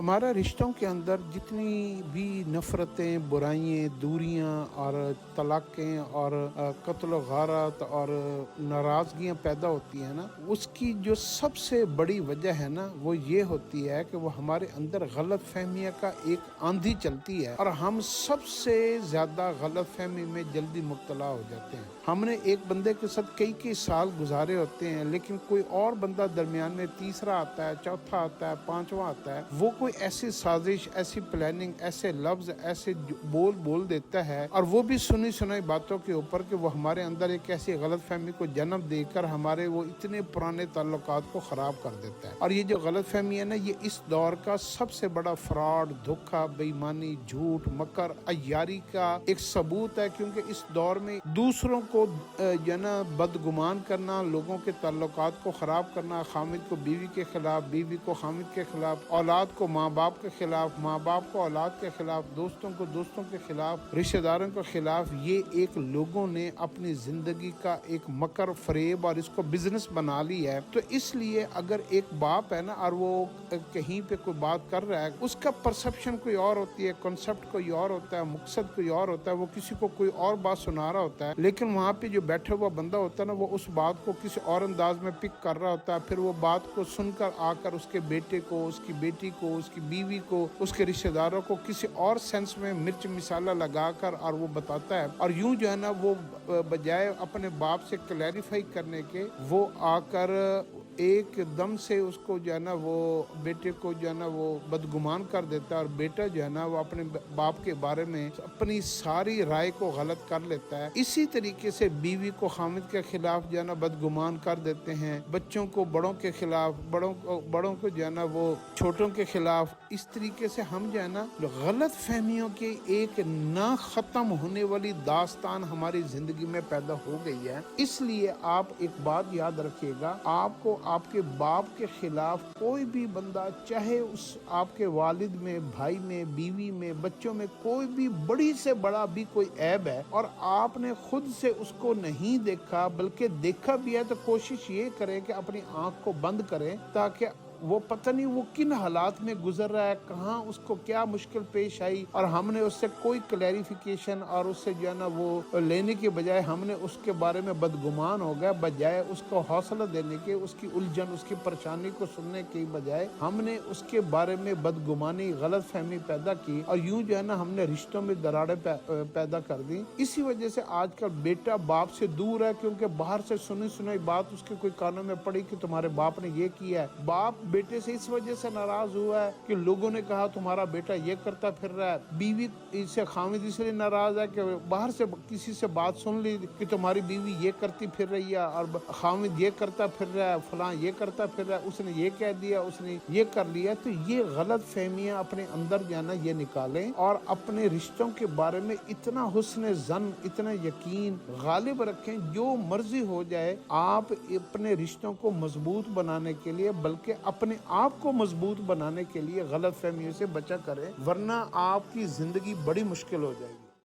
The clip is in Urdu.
ہمارا رشتوں کے اندر جتنی بھی نفرتیں، برائیاں، دوریاں اور طلاقیں اور قتل و غارت اور ناراضگیاں پیدا ہوتی ہیں نا، اس کی جو سب سے بڑی وجہ ہے نا، وہ یہ ہوتی ہے کہ وہ ہمارے اندر غلط فہمیاں کا ایک آندھی چلتی ہے اور ہم سب سے زیادہ غلط فہمی میں جلدی مبتلا ہو جاتے ہیں۔ ہم نے ایک بندے کے ساتھ کئی سال گزارے ہوتے ہیں، لیکن کوئی اور بندہ درمیان میں تیسرا آتا ہے، چوتھا آتا ہے، پانچواں آتا ہے، وہ کوئی ایسی سازش، ایسی پلاننگ، ایسے لفظ، ایسے بول دیتا ہے، اور وہ بھی سنی سنائی باتوں کے اوپر کہ وہ ہمارے اندر ایک ایسی غلط فہمی کو جنم دے کر ہمارے وہ اتنے پرانے تعلقات کو خراب کر دیتا ہے۔ اور یہ جو غلط فہمی ہے نا، یہ اس دور کا سب سے بڑا فراڈ، دھوکہ، بے ایمانی، جھوٹ، مکر، عیاری کا ایک ثبوت ہے، کیونکہ اس دور میں دوسروں کو بدگمان کرنا، لوگوں کے تعلقات کو خراب کرنا، خامد کو بیوی کے خلاف، بیوی کو خامد کے خلاف، اولاد کو ماں باپ کے خلاف، ماں باپ کو اولاد کے خلاف، دوستوں کو دوستوں کے خلاف، رشتہ داروں کے خلاف، یہ ایک لوگوں نے اپنی زندگی کا ایک مکر، فریب اور اس کو بزنس بنا لی ہے۔ تو اس لیے اگر ایک باپ ہے نا اور وہ کہیں پہ کوئی بات کر رہا ہے، اس کا پرسپشن کوئی اور ہوتی ہے، کنسپٹ کوئی اور ہوتا ہے، مقصد کوئی اور ہوتا ہے، وہ کسی کو کوئی اور بات سنا رہا ہوتا ہے، لیکن وہاں پہ جو بیٹھا ہوا بندہ ہوتا ہے نا، وہ اس بات کو کسی اور انداز میں پک کر رہا ہوتا ہے، پھر وہ بات کو سن کر آ کر اس کے بیٹے کو، اس کی بیٹی کو، اس کی بیوی کو، اس کے رشتہ داروں کو کسی اور سینس میں مرچ مسالہ لگا کر اور وہ بتاتا ہے، اور یوں جو ہے نا وہ بجائے اپنے باپ سے کلیریفائی کرنے کے، وہ آ کر ایک دم سے اس کو جو ہے نا وہ بیٹے کو جو ہے نا وہ بدگمان کر دیتا ہے، اور بیٹا جو ہے نا وہ اپنے باپ کے بارے میں اپنی ساری رائے کو غلط کر لیتا ہے۔ اسی طریقے سے بیوی کو خامد کے خلاف جو ہے نا بدگمان کر دیتے ہیں، بچوں کو بڑوں کے خلاف، بڑوں کو جو ہے نا وہ چھوٹوں کے خلاف۔ اس طریقے سے ہم جو ہے نا غلط فہمیوں کی ایک نہ ختم ہونے والی داستان ہماری زندگی میں پیدا ہو گئی ہے۔ اس لیے آپ ایک بات یاد رکھیے گا، آپ کو آپ کے باپ کے خلاف کوئی بھی بندہ، چاہے اس آپ کے والد میں، بھائی میں، بیوی میں، بچوں میں کوئی بھی بڑی سے بڑا بھی کوئی عیب ہے اور آپ نے خود سے اس کو نہیں دیکھا، بلکہ دیکھا بھی ہے، تو کوشش یہ کریں کہ اپنی آنکھ کو بند کریں، تاکہ وہ پتہ نہیں وہ کن حالات میں گزر رہا ہے، کہاں اس کو کیا مشکل پیش آئی، اور ہم نے اس سے کوئی کلیریفیکیشن اور اس سے جو ہے نا وہ لینے کے بجائے ہم نے اس کے بارے میں بدگمان ہو گیا، بجائے اس کو حوصلہ دینے کے، اس کی الجھن، اس کی پریشانی کو سننے کے بجائے ہم نے اس کے بارے میں بدگمانی، غلط فہمی پیدا کی، اور یوں جو ہے نا ہم نے رشتوں میں دراڑیں پیدا کر دی۔ اسی وجہ سے آج کل بیٹا باپ سے دور ہے، کیونکہ باہر سے سنی بات اس کے کوئی کانوں میں پڑی کہ تمہارے باپ نے یہ کیا ہے۔ باپ بیٹے سے اس وجہ سے ناراض ہوا ہے کہ لوگوں نے کہا تمہارا بیٹا یہ کرتا پھر رہا ہے۔ بیوی اس سے خامد اس لیے ناراض ہے کہ باہر سے کسی سے بات سن لی کہ تمہاری بیوی یہ کرتی پھر رہی ہے، اور خامد یہ کرتا پھر رہا ہے، فلاں یہ کرتا پھر رہا ہے، اس نے یہ کہہ دیا، اس نے یہ کر لیا۔ تو یہ غلط فہمیاں اپنے اندر جانا یہ نکالیں، اور اپنے رشتوں کے بارے میں اتنا حسن ظن، اتنا یقین غالب رکھیں، جو مرضی ہو جائے، آپ اپنے رشتوں کو مضبوط بنانے کے لیے، بلکہ اپنے آپ کو مضبوط بنانے کے لیے غلط فہمیوں سے بچا کریں، ورنہ آپ کی زندگی بڑی مشکل ہو جائے گی۔